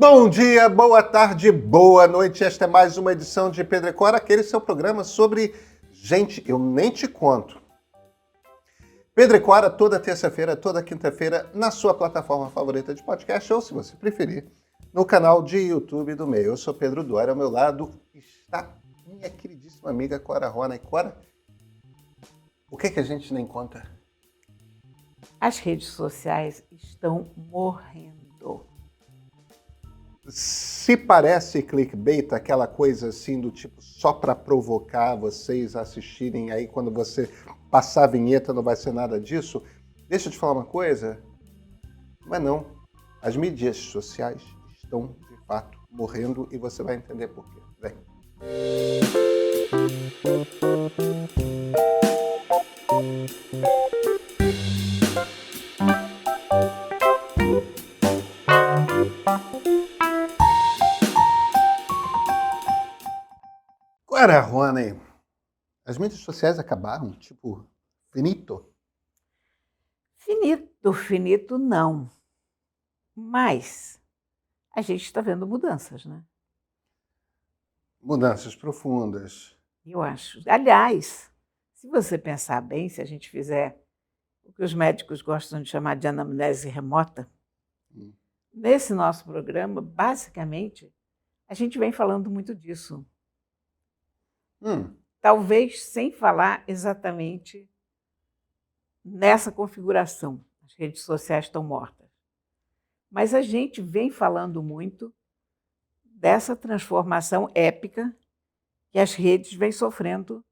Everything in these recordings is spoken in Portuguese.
Bom dia, boa tarde, boa noite. Esta é mais uma edição de Pedro e Cora, aquele seu programa sobre gente, eu nem te conto. Pedro e Cora, toda terça-feira, toda quinta-feira, na sua plataforma favorita de podcast, ou se você preferir, no canal de YouTube do Meio. Eu sou Pedro Duarte, ao meu lado está minha queridíssima amiga Cora Rona. E Cora, o que a gente nem conta? As redes sociais estão morrendo. Se parece clickbait, aquela coisa assim do tipo só para provocar vocês assistirem, aí quando você passar a vinheta não vai ser nada disso, deixa eu te falar uma coisa, mas não, as mídias sociais estão de fato morrendo e você vai entender por quê. Vem. Cora Rony, as mídias sociais acabaram? Tipo, finito? Finito não. Mas a gente está vendo mudanças, né? Mudanças profundas. Eu acho. Aliás, se você pensar bem, se a gente fizer o que os médicos gostam de chamar de anamnese remota, nesse nosso programa, basicamente, a gente vem falando muito disso. Talvez sem falar exatamente nessa configuração. As redes sociais estão mortas. Mas a gente vem falando muito dessa transformação épica que as redes vêm sofrendo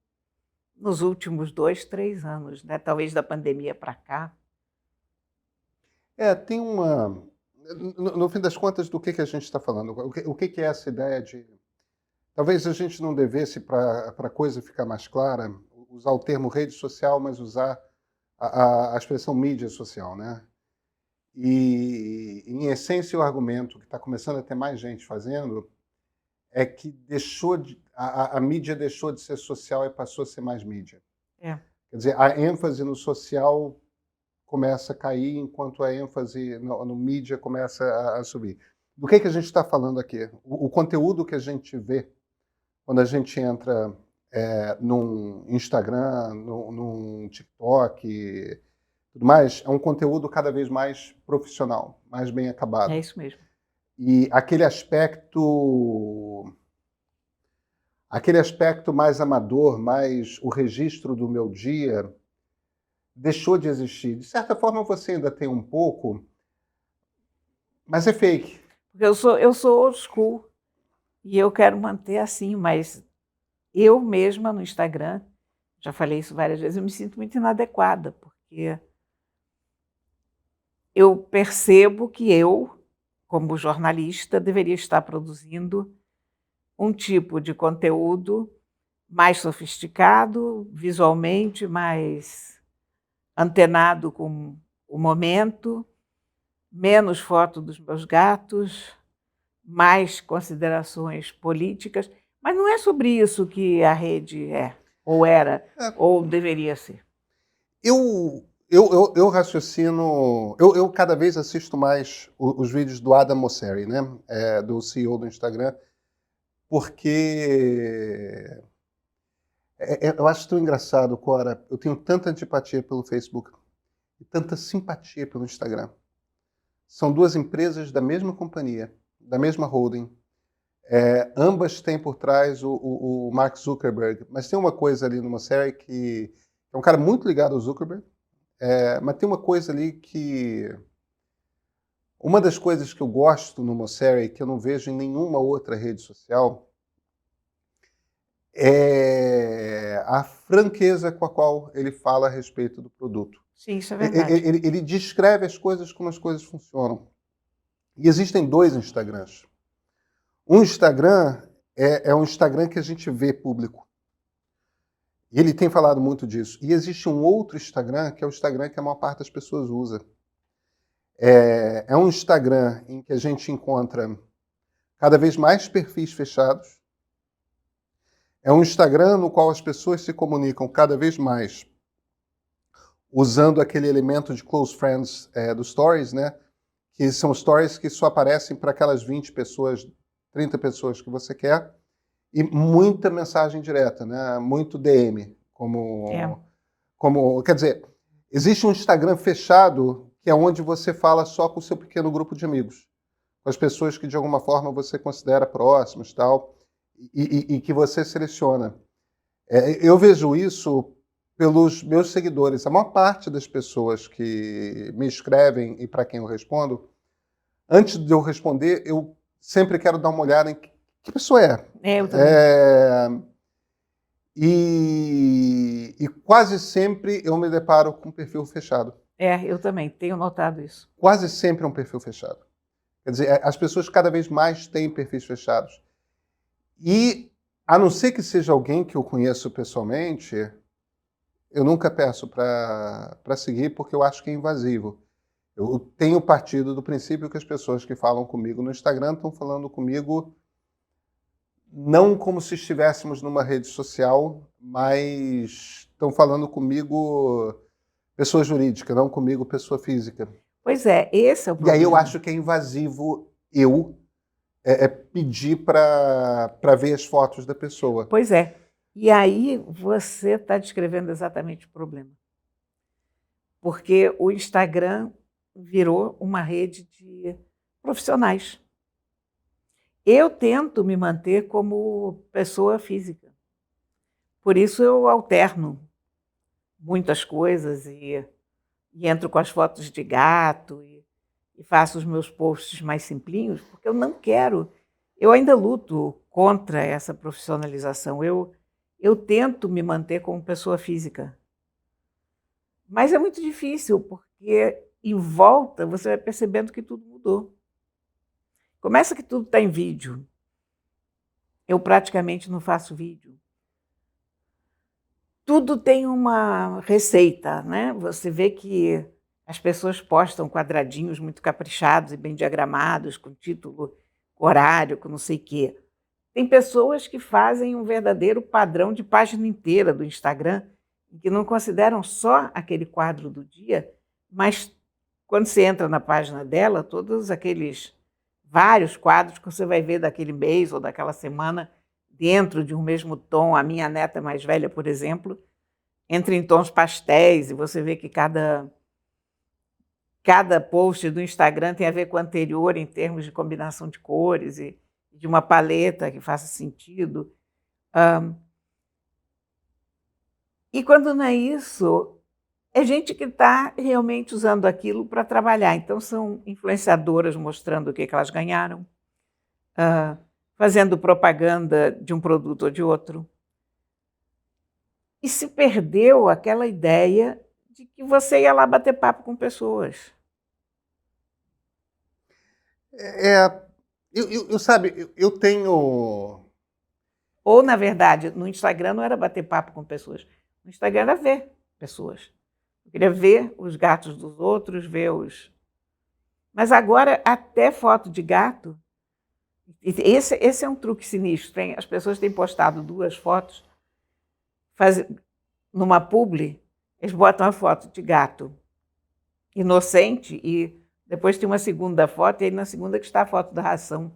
nos últimos 2, 3 anos, né? Talvez da pandemia para cá. Tem uma... No fim das contas, do que a gente está falando? O que é essa ideia de... Talvez a gente não devesse, para a coisa ficar mais clara, usar o termo rede social, mas usar a expressão mídia social, né? E, em essência, o argumento que está começando a ter mais gente fazendo é que a mídia deixou de ser social e passou a ser mais mídia. Quer dizer, a ênfase no social começa a cair, enquanto a ênfase no mídia começa a subir. Do que a gente está falando aqui? O conteúdo que a gente vê quando a gente entra num Instagram, num TikTok, tudo mais, é um conteúdo cada vez mais profissional, mais bem acabado. É isso mesmo. E aquele aspecto mais amador, mais o registro do meu dia, deixou de existir. De certa forma, você ainda tem um pouco, mas é fake. Eu sou old school e eu quero manter assim, mas eu mesma no Instagram, já falei isso várias vezes, eu me sinto muito inadequada, porque eu percebo que eu, como jornalista, deveria estar produzindo um tipo de conteúdo mais sofisticado, visualmente mais antenado com o momento, menos foto dos meus gatos, mais considerações políticas. Mas não é sobre isso que a rede é, ou era, ou deveria ser. Eu raciocino... Eu cada vez assisto mais os vídeos do Adam Mosseri, né? Do CEO do Instagram, porque eu acho tão engraçado, Cora. Eu tenho tanta antipatia pelo Facebook e tanta simpatia pelo Instagram. São duas empresas da mesma companhia, da mesma holding. Ambas têm por trás o Mark Zuckerberg, mas tem uma coisa ali numa série que é um cara muito ligado ao Zuckerberg, mas tem uma coisa ali que... Uma das coisas que eu gosto no Mosseri, que eu não vejo em nenhuma outra rede social, é a franqueza com a qual ele fala a respeito do produto. Sim, isso é verdade. Ele descreve as coisas como as coisas funcionam. E existem dois Instagrams. Um Instagram é um Instagram que a gente vê público. E ele tem falado muito disso. E existe um outro Instagram, que é o Instagram que a maior parte das pessoas usa. É um Instagram em que a gente encontra cada vez mais perfis fechados. É um Instagram no qual as pessoas se comunicam cada vez mais usando aquele elemento de close friends do Stories, né? que são stories que só aparecem para aquelas 20 pessoas, 30 pessoas que você quer, e muita mensagem direta, né? Muito DM, É. quer dizer, existe um Instagram fechado que é onde você fala só com o seu pequeno grupo de amigos, com as pessoas que de alguma forma você considera próximas, tal, e que você seleciona. Eu vejo isso pelos meus seguidores. A maior parte das pessoas que me escrevem e para quem eu respondo, antes de eu responder, eu sempre quero dar uma olhada em que pessoa é. Eu também. E quase sempre eu me deparo com um perfil fechado. Eu também tenho notado isso. Quase sempre é um perfil fechado. Quer dizer, as pessoas cada vez mais têm perfis fechados. E, a não ser que seja alguém que eu conheço pessoalmente, eu nunca peço para seguir porque eu acho que é invasivo. Eu tenho partido do princípio que as pessoas que falam comigo no Instagram estão falando comigo não como se estivéssemos numa rede social, mas estão falando comigo pessoa jurídica, não comigo pessoa física. Pois é, esse é o E aí eu problema. acho que é invasivo eu pedir para ver as fotos da pessoa. Pois é. E aí você está descrevendo exatamente o problema. Porque o Instagram virou uma rede de profissionais. Eu tento me manter como pessoa física. Por isso eu alterno muitas coisas e entro com as fotos de gato e faço os meus posts mais simplinhos, porque eu não quero. Eu ainda luto contra essa profissionalização. Eu tento me manter como pessoa física. Mas é muito difícil, porque em volta você vai percebendo que tudo mudou. Começa que tudo está em vídeo. Eu praticamente não faço vídeo. Tudo tem uma receita, né? Você vê que as pessoas postam quadradinhos muito caprichados e bem diagramados, com título, horário, com não sei o quê. Tem pessoas que fazem um verdadeiro padrão de página inteira do Instagram, que não consideram só aquele quadro do dia, mas quando você entra na página dela, todos aqueles vários quadros que você vai ver daquele mês ou daquela semana dentro de um mesmo tom. A minha neta mais velha, por exemplo, entra em tons pastéis e você vê que cada post do Instagram tem a ver com o anterior em termos de combinação de cores e de uma paleta que faça sentido. E quando não é isso, é gente que está realmente usando aquilo para trabalhar. Então, são influenciadoras mostrando o que elas ganharam, fazendo propaganda de um produto ou de outro. E se perdeu aquela ideia de que você ia lá bater papo com pessoas. Eu tenho... Ou, na verdade, no Instagram não era bater papo com pessoas. No Instagram era ver pessoas. Eu queria ver os gatos dos outros, ver os... Mas agora, até foto de gato... Esse é um truque sinistro. As pessoas têm postado 2 fotos, numa publi, eles botam a foto de gato inocente e depois tem uma segunda foto, e aí na segunda que está a foto da ração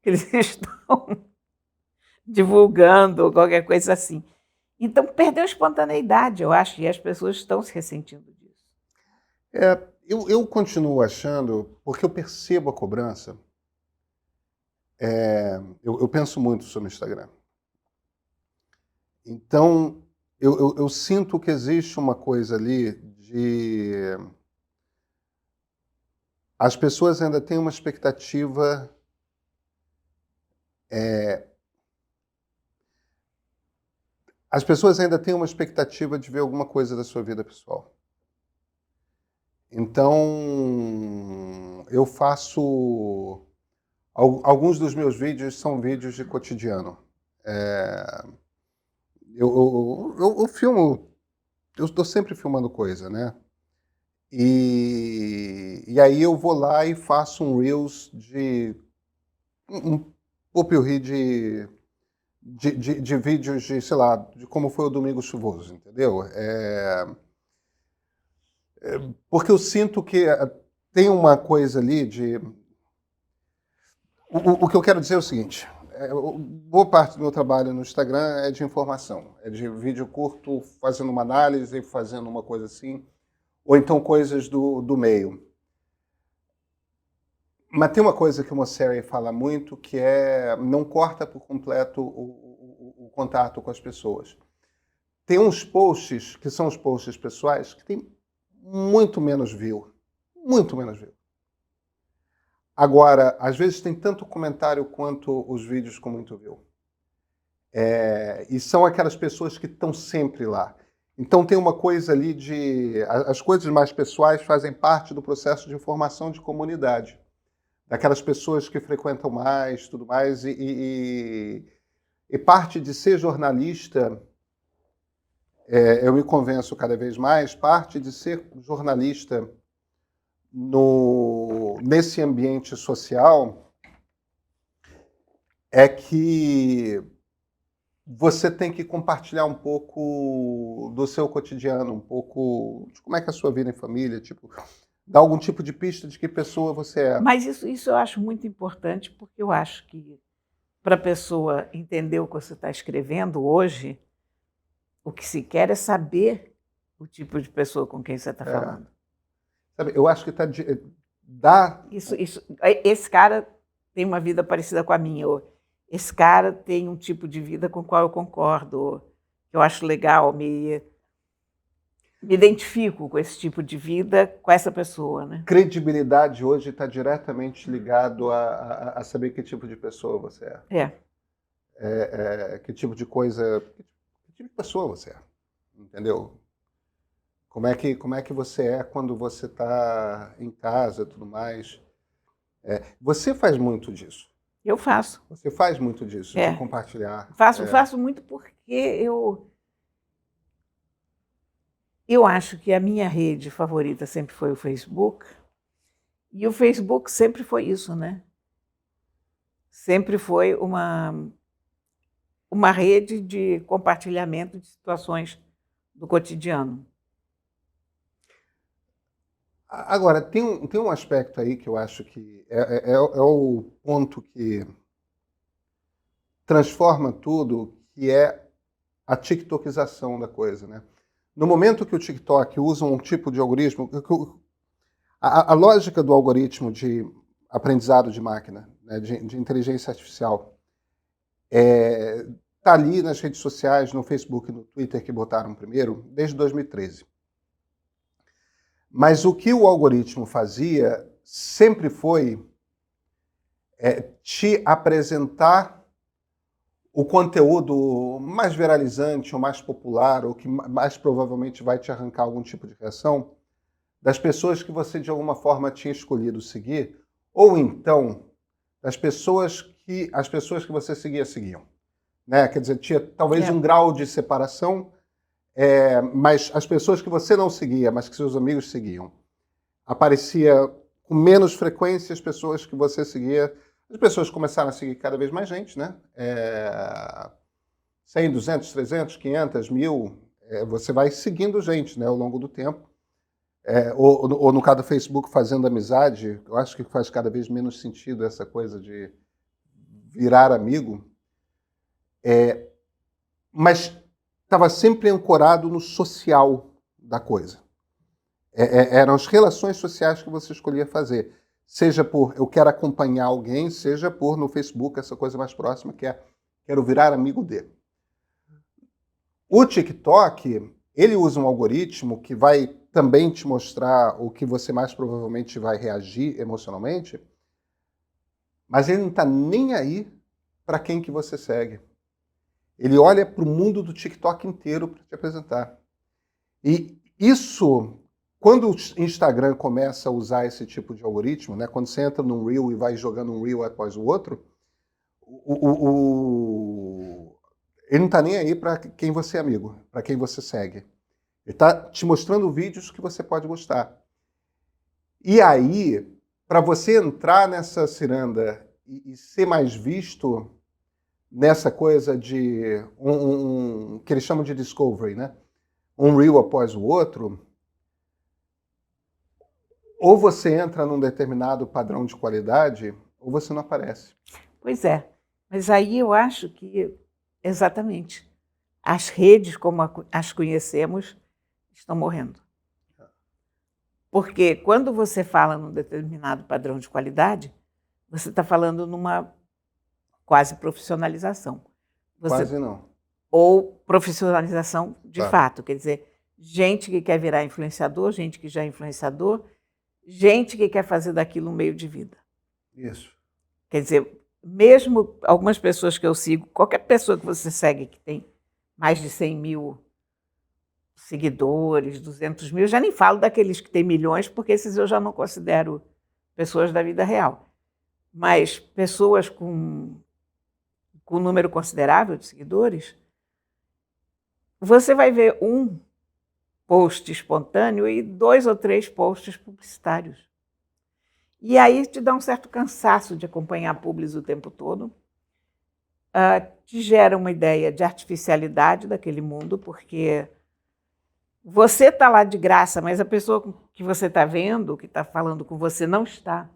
que eles estão divulgando, ou qualquer coisa assim. Então, perdeu a espontaneidade, eu acho, e as pessoas estão se ressentindo disso. Eu continuo achando, porque eu percebo a cobrança, eu penso muito sobre o Instagram. Então, eu sinto que existe uma coisa ali de... As pessoas ainda têm uma expectativa... As pessoas ainda têm uma expectativa de ver alguma coisa da sua vida pessoal. Então, eu faço... Alguns dos meus vídeos são vídeos de cotidiano. Eu filmo... Eu estou sempre filmando coisa, né? E aí eu vou lá e faço um Reels de... Um popurrí de vídeos de, sei lá, de como foi o domingo chuvoso, entendeu? Porque eu sinto que tem uma coisa ali de... O que eu quero dizer é o seguinte, boa parte do meu trabalho no Instagram é de informação, é de vídeo curto, fazendo uma análise, fazendo uma coisa assim, ou então coisas do meio. Mas tem uma coisa que o Mosseri fala muito, que é não corta por completo o contato com as pessoas. Tem uns posts, que são os posts pessoais, que tem muito menos view. Muito menos view. Agora, às vezes tem tanto comentário quanto os vídeos com muito view. E são aquelas pessoas que estão sempre lá. Então tem uma coisa ali de... As coisas mais pessoais fazem parte do processo de formação de comunidade. Daquelas pessoas que frequentam mais, tudo mais. E parte de ser jornalista, eu me convenço cada vez mais, parte de ser jornalista nesse ambiente social é que você tem que compartilhar um pouco do seu cotidiano, um pouco de como é que é a sua vida em família, tipo, dar algum tipo de pista de que pessoa você é. Mas isso eu acho muito importante, porque eu acho que para a pessoa entender o que você está escrevendo hoje, o que se quer é saber o tipo de pessoa com quem você está falando. Sabe, eu acho que Esse cara tem uma vida parecida com a minha, ou esse cara tem um tipo de vida com o qual eu concordo, ou que eu acho legal, me identifico com esse tipo de vida, com essa pessoa, né? Credibilidade hoje está diretamente ligado a saber que tipo de pessoa você é. Que tipo de coisa, que tipo de pessoa você é, entendeu? Como é que você é quando você está em casa e tudo mais. Você faz muito disso. Eu faço. Você faz muito disso, de compartilhar. Faço muito porque eu acho que a minha rede favorita sempre foi o Facebook, e o Facebook sempre foi isso, né? Sempre foi uma rede de compartilhamento de situações do cotidiano. Agora, tem um aspecto aí que eu acho que é o ponto que transforma tudo, que é a tiktokização da coisa, né? No momento que o TikTok usa um tipo de algoritmo, a lógica do algoritmo de aprendizado de máquina, né, de inteligência artificial, está ali nas redes sociais, no Facebook e no Twitter, que botaram primeiro, desde 2013. Mas o que o algoritmo fazia sempre foi te apresentar o conteúdo mais viralizante, ou mais popular, ou que mais provavelmente vai te arrancar algum tipo de reação, das pessoas que você de alguma forma tinha escolhido seguir, ou então as pessoas que você seguiam. Né? Quer dizer, tinha talvez um grau de separação, mas as pessoas que você não seguia, mas que seus amigos seguiam, aparecia com menos frequência as pessoas que você seguia. As pessoas começaram a seguir cada vez mais gente, né? 100, 200, 300, 500, 1000, você vai seguindo gente, né, ao longo do tempo. Ou no caso do Facebook, fazendo amizade, eu acho que faz cada vez menos sentido essa coisa de virar amigo. Mas estava sempre ancorado no social da coisa. Eram as relações sociais que você escolhia fazer. Seja por eu quero acompanhar alguém, seja por no Facebook, essa coisa mais próxima, que é quero virar amigo dele. O TikTok, ele usa um algoritmo que vai também te mostrar o que você mais provavelmente vai reagir emocionalmente, mas ele não está nem aí para quem que você segue. Ele olha para o mundo do TikTok inteiro para te apresentar. E isso, quando o Instagram começa a usar esse tipo de algoritmo, né, quando você entra num Reel e vai jogando um Reel após o outro, ele não está nem aí para quem você é amigo, para quem você segue. Ele está te mostrando vídeos que você pode gostar. E aí, para você entrar nessa ciranda e ser mais visto nessa coisa de que eles chamam de discovery, né? Um reel após o outro, Ou você entra num determinado padrão de qualidade, ou você não aparece. Pois é, mas aí eu acho que, exatamente, as redes como as conhecemos estão morrendo. Porque quando você fala num determinado padrão de qualidade, você está falando numa quase profissionalização. Quase não. Ou profissionalização de Tá. fato, quer dizer, gente que quer virar influenciador, gente que já é influenciador, gente que quer fazer daquilo um meio de vida. Isso. Quer dizer, mesmo algumas pessoas que eu sigo, qualquer pessoa que você segue que tem mais de 100 mil seguidores, 200 mil, já nem falo daqueles que têm milhões, porque esses eu já não considero pessoas da vida real. Mas pessoas com um número considerável de seguidores, você vai ver um post espontâneo e 2 ou 3 posts publicitários. E aí te dá um certo cansaço de acompanhar publis o tempo todo, te gera uma ideia de artificialidade daquele mundo, porque você está lá de graça, mas a pessoa que você está vendo, que está falando com você, não está.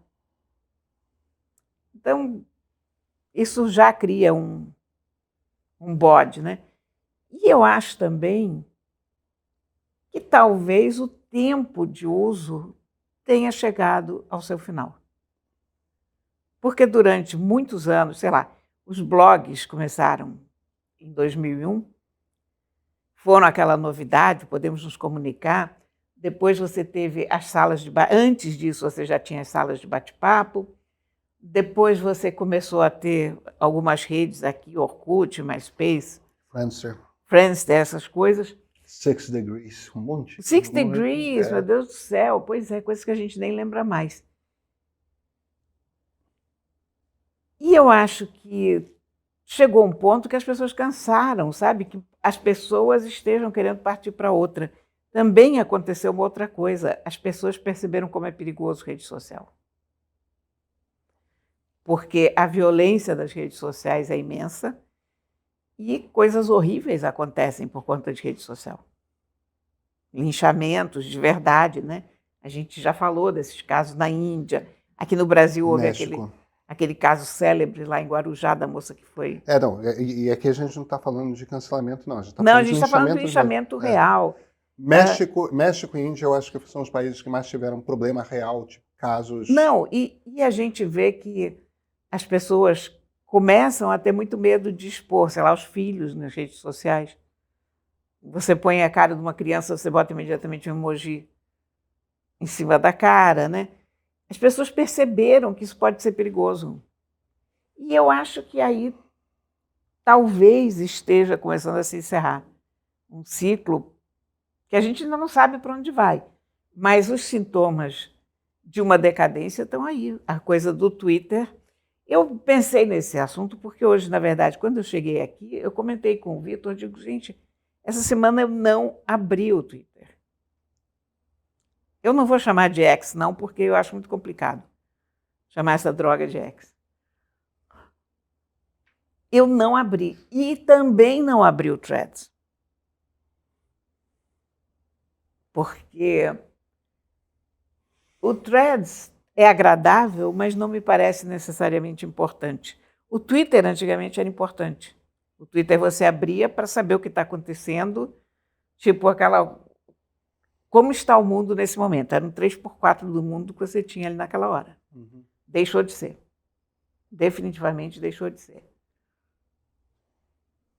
Então, isso já cria um bode, né? E eu acho também que talvez o tempo de uso tenha chegado ao seu final. Porque durante muitos anos, sei lá, os blogs começaram em 2001, foram aquela novidade, podemos nos comunicar. Depois você teve as salas de antes disso você já tinha as salas de bate-papo. Depois você começou a ter algumas redes aqui, Orkut, MySpace, Friendster, essas coisas. 6 Degrees, um monte. 6 Degrees, meu Deus do céu, pois é, coisas que a gente nem lembra mais. E eu acho que chegou um ponto que as pessoas cansaram, sabe? Que as pessoas estejam querendo partir para outra. Também aconteceu uma outra coisa, as pessoas perceberam como é perigoso rede social. Porque a violência das redes sociais é imensa e coisas horríveis acontecem por conta de rede social. Linchamentos de verdade, né? A gente já falou desses casos na Índia. Aqui no Brasil houve aquele caso célebre lá em Guarujá, da moça que foi... E aqui a gente não está falando de cancelamento, não. A gente está falando de linchamento real. México e Índia, eu acho que são os países que mais tiveram problema real, tipo casos... Não, e a gente vê que as pessoas começam a ter muito medo de expor, sei lá, os filhos nas redes sociais. Você põe a cara de uma criança, você bota imediatamente um emoji em cima da cara, né? As pessoas perceberam que isso pode ser perigoso. E eu acho que aí talvez esteja começando a se encerrar um ciclo que a gente ainda não sabe para onde vai. Mas os sintomas de uma decadência estão aí. A coisa do Twitter. Eu pensei nesse assunto porque hoje, na verdade, quando eu cheguei aqui, eu comentei com o Vitor, eu digo, gente, essa semana eu não abri o Twitter. Eu não vou chamar de X, não, porque eu acho muito complicado chamar essa droga de X. Eu não abri. E também não abri o Threads. Porque o Threads é agradável, mas não me parece necessariamente importante. O Twitter, antigamente, era importante. O Twitter você abria para saber o que está acontecendo, tipo aquela... Como está o mundo nesse momento? Era um 3x4 do mundo que você tinha ali naquela hora. Uhum. Deixou de ser. Definitivamente deixou de ser.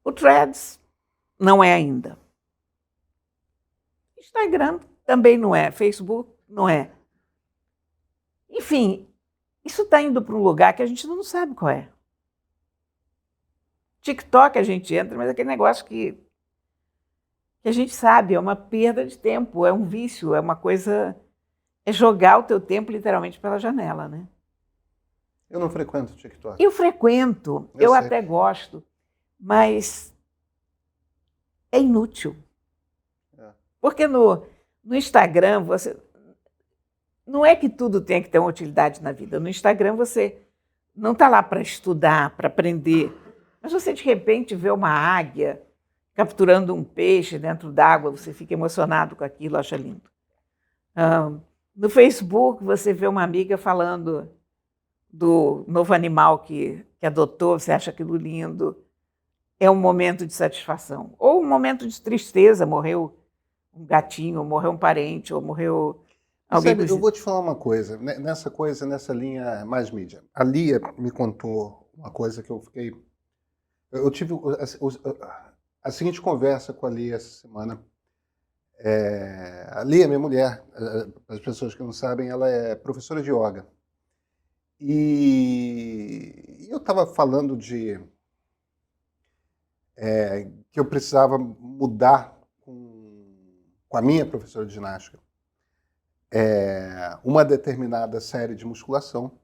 O Threads não é ainda. Instagram também não é. Facebook não é. Enfim, isso está indo para um lugar que a gente não sabe qual é. TikTok a gente entra, mas é aquele negócio que a gente sabe, é uma perda de tempo, é um vício, é uma coisa... É jogar o teu tempo literalmente pela janela, né? Eu não frequento TikTok. Eu frequento, eu até gosto, mas é inútil. Porque no Instagram, você... Não é que tudo tenha que ter uma utilidade na vida. No Instagram você não está lá para estudar, para aprender, mas você de repente vê uma águia capturando um peixe dentro d'água, você fica emocionado com aquilo, acha lindo. No Facebook, você vê uma amiga falando do novo animal que adotou, você acha aquilo lindo, é um momento de satisfação. Ou um momento de tristeza, morreu um gatinho, ou morreu um parente, ou morreu alguém Sabe, eu conhecido. vou te falar uma coisa, nessa linha mais mídia. A Lia me contou uma coisa que eu fiquei. Eu tive a seguinte conversa com a Lia essa semana. A Lia, minha mulher, para as pessoas que não sabem, ela é professora de yoga. E eu estava falando que eu precisava mudar com a minha professora de ginástica uma determinada série de musculação.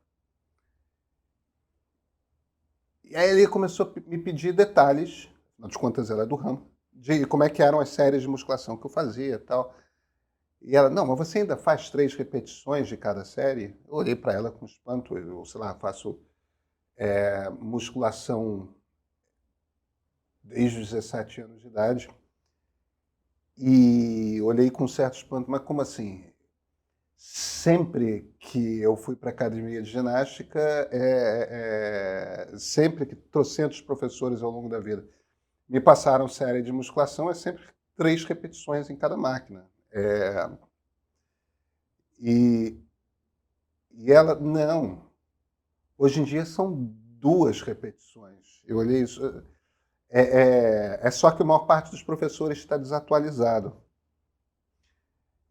E aí ele começou a me pedir detalhes, afinal de contas ela é do ramo, de como é que eram as séries de musculação que eu fazia e tal. E ela, não, mas você ainda faz 3 repetições de cada série? Eu olhei para ela com espanto, eu, sei lá, faço musculação desde os 17 anos de idade. E olhei com certo espanto, mas como assim? Sempre que eu fui para a academia de ginástica, sempre que trocentos professores ao longo da vida me passaram série de musculação, é sempre 3 repetições em cada máquina. E ela, não. Hoje em dia são 2 repetições. Eu olhei isso. É só que a maior parte dos professores está desatualizado.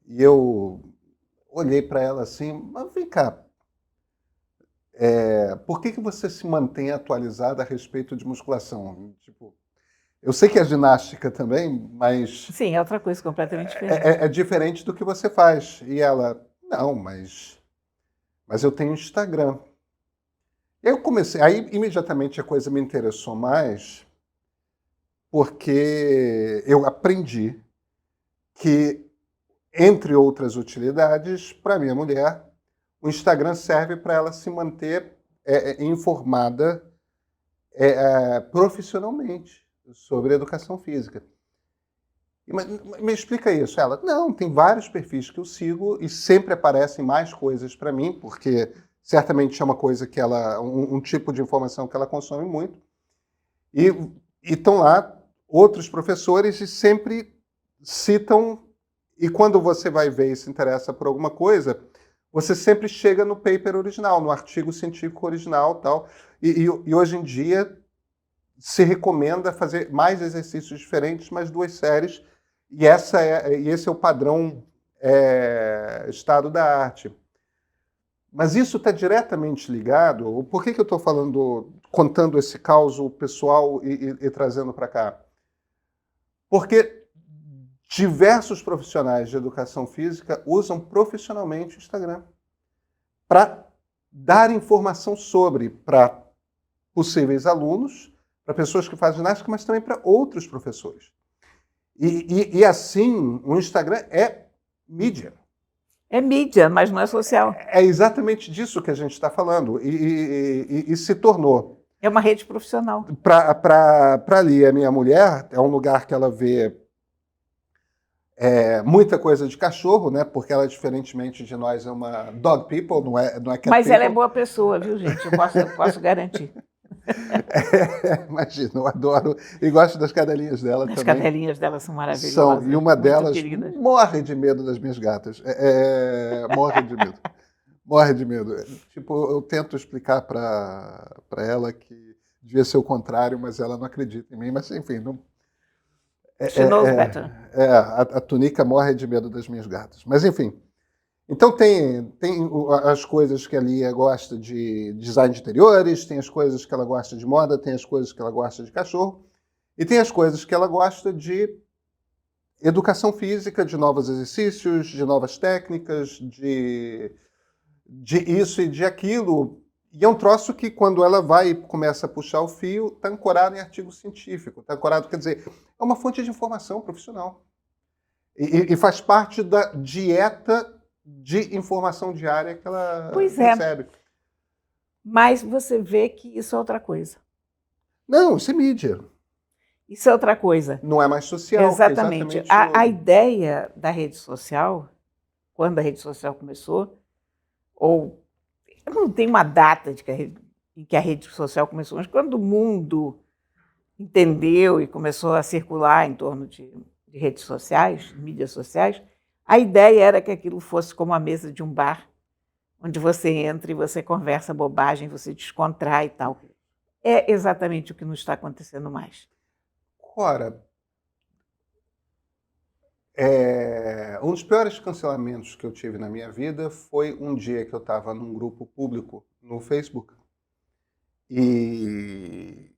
E eu olhei para ela assim, mas vem cá, por que você se mantém atualizada a respeito de musculação? Tipo, eu sei que é ginástica também, mas Sim, é outra coisa completamente diferente. é diferente do que você faz. E ela, não, mas eu tenho Instagram. E aí eu comecei, aí imediatamente a coisa me interessou mais, porque eu aprendi que, entre outras utilidades, para minha mulher, o Instagram serve para ela se manter informada profissionalmente sobre educação física. Mas me explica isso. Ela, não, tem vários perfis que eu sigo e sempre aparecem mais coisas para mim, porque certamente é uma coisa que ela, um tipo de informação que ela consome muito. E estão lá outros professores e sempre citam, e quando você vai ver e se interessa por alguma coisa, você sempre chega no paper original, no artigo científico original, tal. E hoje em dia se recomenda fazer mais exercícios diferentes, mais 2 séries, e esse é o padrão estado da arte. Mas isso está diretamente ligado. Por que eu estou contando esse caos pessoal e trazendo para cá? Porque diversos profissionais de educação física usam profissionalmente o Instagram para dar informação para possíveis alunos, para pessoas que fazem ginástica, mas também para outros professores. E assim, o Instagram é mídia. É mídia, mas não é social. É exatamente disso que a gente está falando. E se tornou. É uma rede profissional. Para ali, a minha mulher, é um lugar que ela vê muita coisa de cachorro, né? Porque ela, diferentemente de nós, é uma dog people, não é cat Mas ela é people. boa pessoa, viu, gente? Eu posso garantir. Imagina, eu adoro. E gosto das cadelinhas dela As também. cadelinhas dela são maravilhosas. E uma muito delas queridas. morre de medo das minhas gatas. Morre de medo. Morre de medo. Tipo, eu tento explicar para ela que devia ser o contrário, mas ela não acredita em mim. Mas, enfim, não, She knows better. a Tunica morre de medo das minhas gatas. Mas, enfim. Então, tem as coisas que a Lia gosta de design de interiores, tem as coisas que ela gosta de moda, tem as coisas que ela gosta de cachorro, e tem as coisas que ela gosta de educação física, de novos exercícios, de novas técnicas, de isso e de aquilo. E é um troço que, quando ela vai e começa a puxar o fio, está ancorado em artigo científico. Está ancorado, quer dizer, é uma fonte de informação profissional. E faz parte da dieta de informação diária que ela recebe. Mas você vê que isso é outra coisa. Não, isso é mídia. Isso é outra coisa. Não é mais social. Exatamente. A ideia da rede social quando a rede social começou, ou não tem uma data em que a rede social começou, mas quando o mundo entendeu e começou a circular em torno de redes sociais, mídias sociais, a ideia era que aquilo fosse como a mesa de um bar, onde você entra e você conversa bobagem, você descontrai e tal. É exatamente o que não está acontecendo mais. Ora, um dos piores cancelamentos que eu tive na minha vida foi um dia que eu estava num grupo público no Facebook e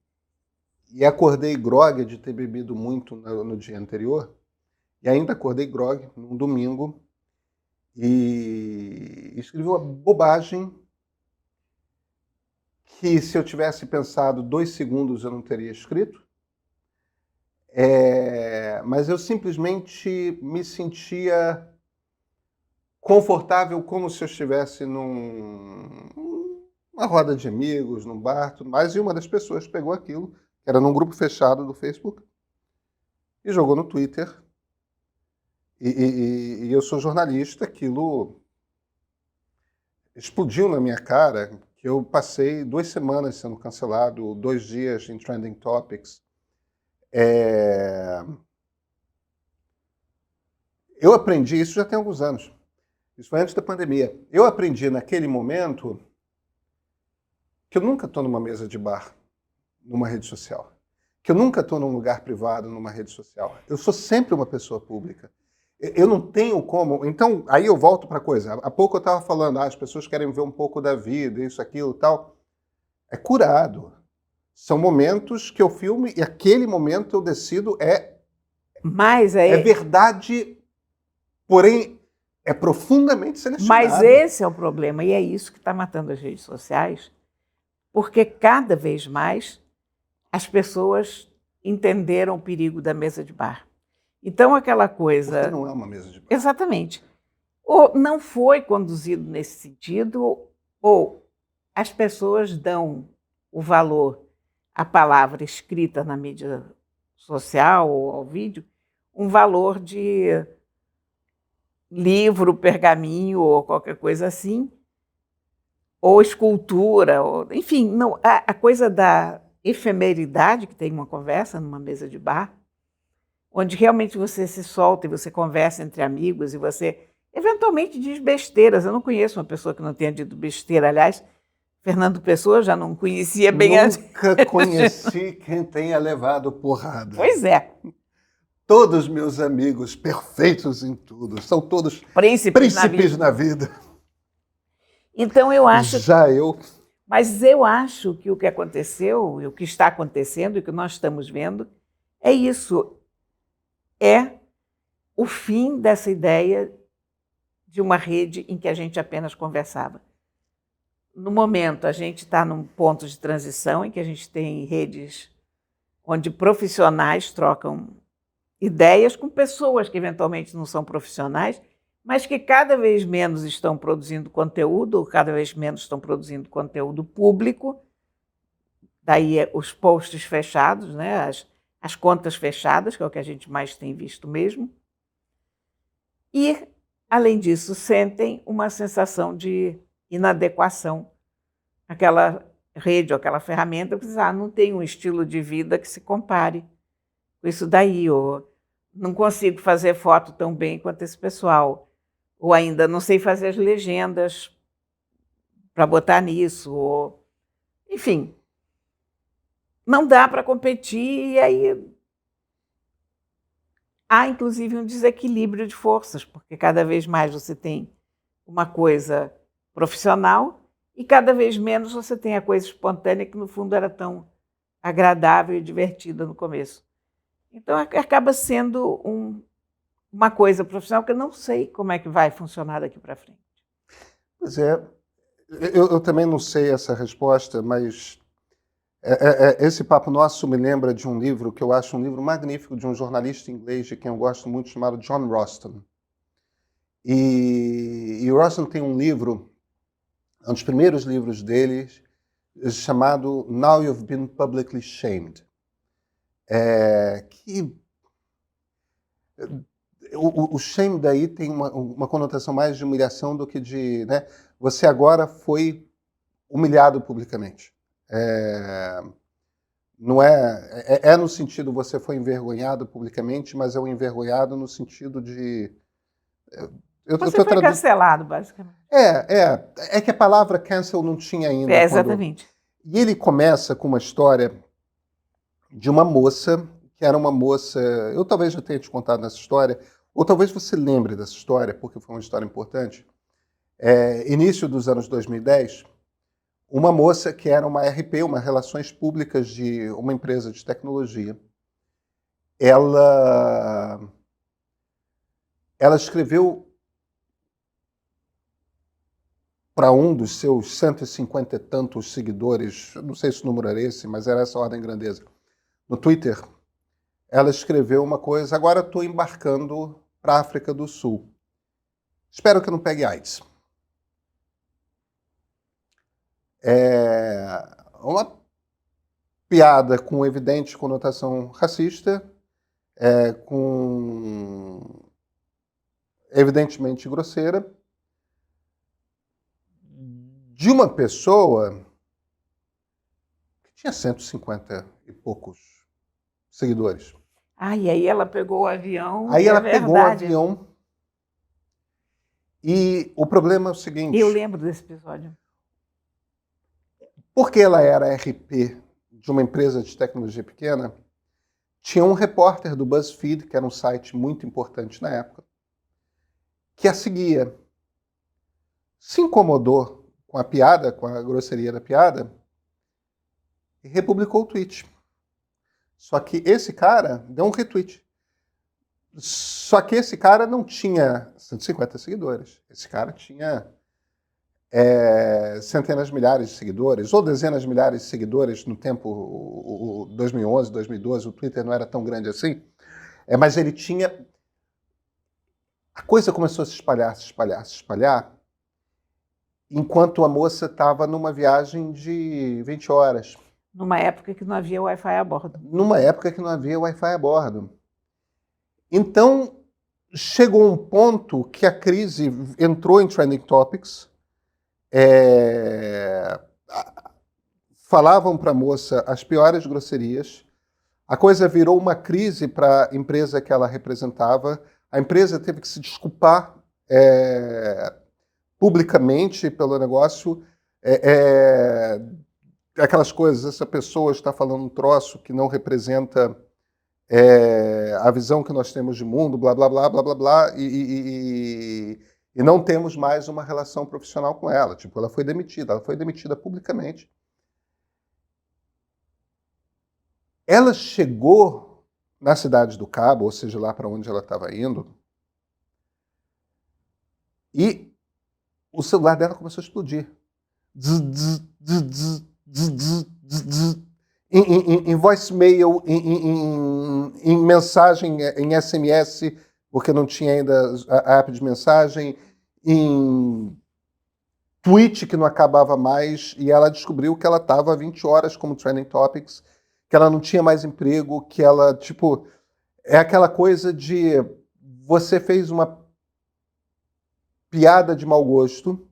acordei grogue de ter bebido muito no dia anterior, e ainda acordei grogue num domingo e escrevi uma bobagem que, se eu tivesse pensado 2 segundos, eu não teria escrito. Mas eu simplesmente me sentia confortável, como se eu estivesse numa roda de amigos, num bar, tudo mais, e uma das pessoas pegou aquilo, que era num grupo fechado do Facebook, e jogou no Twitter. E eu sou jornalista, aquilo explodiu na minha cara, que eu passei 2 semanas sendo cancelado, 2 dias em Trending Topics. Eu aprendi, isso já tem alguns anos, isso foi antes da pandemia, eu aprendi naquele momento que eu nunca estou numa mesa de bar, numa rede social, que eu nunca estou num lugar privado, numa rede social. Eu sou sempre uma pessoa pública. Eu não tenho como... Então, aí eu volto para a coisa. Há pouco eu estava falando, as pessoas querem ver um pouco da vida, isso, aquilo, tal. É curado. São momentos que eu filme e aquele momento eu decido Mas aí, é verdade, porém é profundamente selecionado. mas esse é o problema, e é isso que está matando as redes sociais, porque cada vez mais as pessoas entenderam o perigo da mesa de bar. Então, aquela coisa... Porque não é uma mesa de bar. Exatamente. Ou não foi conduzido nesse sentido, ou as pessoas dão o valor à palavra escrita na mídia social ou ao vídeo, um valor de livro, pergaminho ou qualquer coisa assim, ou escultura, ou, enfim, não, a coisa da efemeridade que tem uma conversa numa mesa de bar, onde realmente você se solta e você conversa entre amigos e você eventualmente diz besteiras. Eu não conheço uma pessoa que não tenha dito besteira. Aliás, Fernando Pessoa já não conhecia bem Nunca conheci quem tenha levado porrada. Pois é. Todos meus amigos perfeitos em tudo, são todos príncipes na vida. Então eu acho... Já eu... Mas eu acho que o que aconteceu, e o que está acontecendo, e o que nós estamos vendo, é isso. É o fim dessa ideia de uma rede em que a gente apenas conversava. No momento, a gente está num ponto de transição em que a gente tem redes onde profissionais trocam ideias com pessoas que eventualmente não são profissionais, mas que cada vez menos estão produzindo conteúdo, cada vez menos estão produzindo conteúdo público. Daí os posts fechados, né? As contas fechadas, que é o que a gente mais tem visto mesmo. E, além disso, sentem uma sensação de inadequação. Aquela rede ou aquela ferramenta, que não tem um estilo de vida que se compare com isso daí, ou não consigo fazer foto tão bem quanto esse pessoal, ou ainda não sei fazer as legendas para botar nisso, ou... enfim, não dá para competir, e aí há, inclusive, um desequilíbrio de forças, porque cada vez mais você tem uma coisa profissional e cada vez menos você tem a coisa espontânea, que no fundo era tão agradável e divertida no começo. Então acaba sendo uma coisa profissional que eu não sei como é que vai funcionar daqui para frente. Pois é, eu também não sei essa resposta, mas esse papo nosso me lembra de um livro que eu acho um livro magnífico, de um jornalista inglês de quem eu gosto muito, chamado John Roston. E o Roston tem um livro, um dos primeiros livros dele, chamado Now You've Been Publicly Shamed. Que o shame daí tem uma conotação mais de humilhação do que de, né? Você agora foi humilhado publicamente. Não é no sentido você foi envergonhado publicamente, mas é um envergonhado no sentido de Você foi cancelado, basicamente. É que a palavra cancel não tinha ainda. Exatamente. E ele começa com uma história de uma moça, que era uma moça, eu talvez já tenha te contado nessa história, ou talvez você lembre dessa história, porque foi uma história importante. Início dos anos 2010, uma moça que era uma RP, uma Relações Públicas de uma empresa de tecnologia, ela escreveu para um dos seus 150 e tantos seguidores, não sei se o número era esse, mas era essa ordem de grandeza, no Twitter, ela escreveu uma coisa: agora estou embarcando para a África do Sul. Espero que eu não pegue AIDS. Uma piada com evidente conotação racista, evidentemente grosseira, de uma pessoa que tinha 150 e poucos seguidores. E aí ela pegou o avião. Aí ela pegou o avião. E o problema é o seguinte. Eu lembro desse episódio. Porque ela era RP de uma empresa de tecnologia pequena, tinha um repórter do BuzzFeed, que era um site muito importante na época, que a seguia. Se incomodou com a piada, com a grosseria da piada, e republicou o tweet. Só que esse cara deu um retweet. Só que esse cara não tinha 150 seguidores. Esse cara tinha centenas de milhares de seguidores, ou dezenas de milhares de seguidores no tempo 2011, 2012. O Twitter não era tão grande assim. Mas ele tinha... A coisa começou a se espalhar, enquanto a moça estava numa viagem de 20 horas. Numa época que não havia Wi-Fi a bordo. Então, chegou um ponto que a crise entrou em Trending Topics. Falavam para a moça as piores grosserias. A coisa virou uma crise para a empresa que ela representava. A empresa teve que se desculpar publicamente pelo negócio. Aquelas coisas, essa pessoa está falando um troço que não representa a visão que nós temos de mundo, blá, blá, blá, blá, blá, blá, e não temos mais uma relação profissional com ela. Tipo, ela foi demitida publicamente. Ela chegou na Cidade do Cabo, ou seja, lá para onde ela estava indo, e o celular dela começou a explodir. Em voicemail, em mensagem, em SMS, porque não tinha ainda a app de mensagem, em tweet que não acabava mais, e ela descobriu que ela estava há 20 horas como Trending Topics, que ela não tinha mais emprego, que ela, tipo, é aquela coisa de você fez uma piada de mau gosto,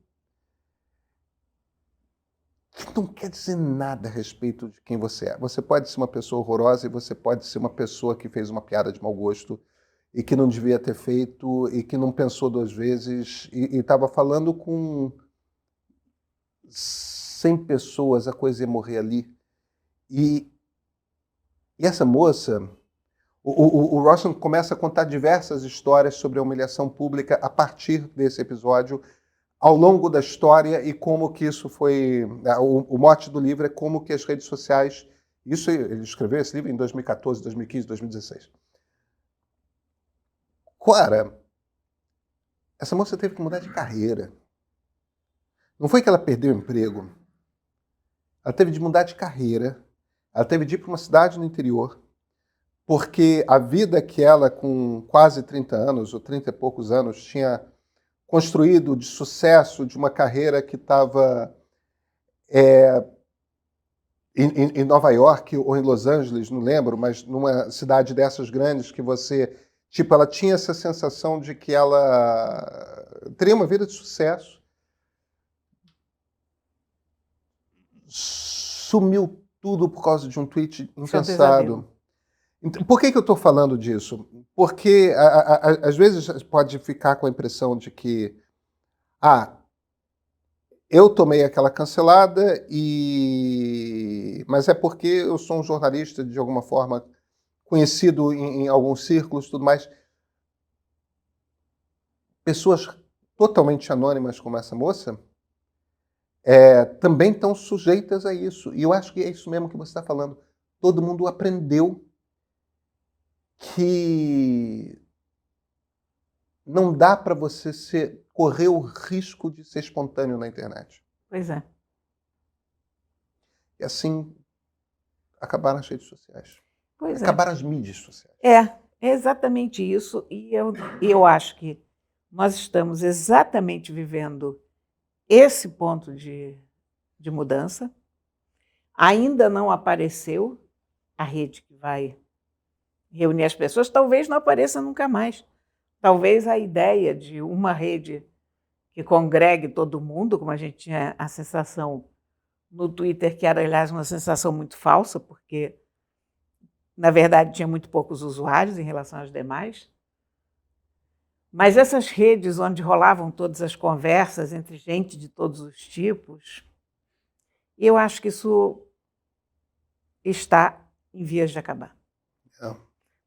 que não quer dizer nada a respeito de quem você é. Você pode ser uma pessoa horrorosa e você pode ser uma pessoa que fez uma piada de mau gosto e que não devia ter feito e que não pensou duas vezes e estava falando com 100 pessoas, a coisa ia morrer ali. E essa moça, o Rosson começa a contar diversas histórias sobre a humilhação pública a partir desse episódio, ao longo da história, e como que isso foi... O mote do livro é como que as redes sociais... Isso ele escreveu esse livro em 2014, 2015, 2016. Cara, essa moça teve que mudar de carreira. Não foi que ela perdeu o emprego. Ela teve de mudar de carreira. Ela teve de ir para uma cidade no interior, porque a vida que ela, com quase 30 anos, ou 30 e poucos anos, tinha construído de sucesso, de uma carreira que estava em Nova York ou em Los Angeles, não lembro, mas numa cidade dessas grandes que você Tipo, ela tinha essa sensação de que ela teria uma vida de sucesso. Sumiu tudo por causa de um tweet Isso é um impensado. pesadelo. Então, por que eu estou falando disso? Porque às vezes pode ficar com a impressão de que eu tomei aquela cancelada, mas é porque eu sou um jornalista de alguma forma conhecido em alguns círculos e tudo mais. Pessoas totalmente anônimas como essa moça também estão sujeitas a isso. E eu acho que é isso mesmo que você está falando. Todo mundo aprendeu que não dá para você correr o risco de ser espontâneo na internet. Pois é. E assim acabaram as redes sociais. Pois é. Acabaram as mídias sociais. É exatamente isso. E eu acho que nós estamos exatamente vivendo esse ponto de mudança. Ainda não apareceu a rede que vai reunir as pessoas, talvez não apareça nunca mais. Talvez a ideia de uma rede que congregue todo mundo, como a gente tinha a sensação no Twitter, que era, aliás, uma sensação muito falsa, porque, na verdade, tinha muito poucos usuários em relação aos demais. Mas essas redes onde rolavam todas as conversas entre gente de todos os tipos, eu acho que isso está em vias de acabar.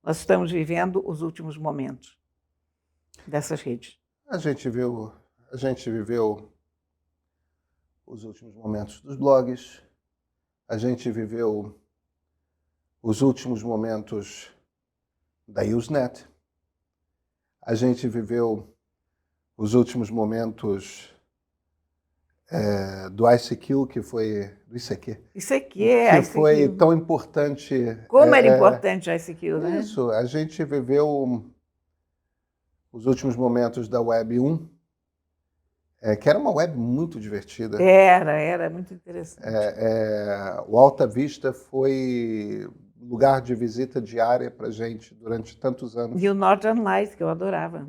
Nós estamos vivendo os últimos momentos dessas redes. A gente viveu os últimos momentos dos blogs, a gente viveu os últimos momentos da Usenet, a gente viveu os últimos momentos do ICQ, que foi do ICQ. ICQ, que foi tão importante. Como era importante o ICQ, né? Isso, a gente viveu os últimos momentos da Web 1, que era uma web muito divertida. Era muito interessante. O Alta Vista foi lugar de visita diária para gente durante tantos anos. E o Northern Lights, que eu adorava.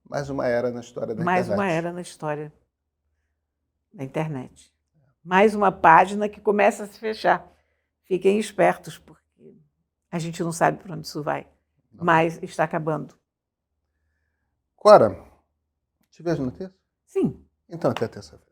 Mais uma era na história da Mais internet. uma era na história da internet. Mais uma página que começa a se fechar. Fiquem espertos, porque a gente não sabe para onde isso vai. Não. Mas está acabando. Cora, te vejo na terça? Sim. Então, até terça-feira.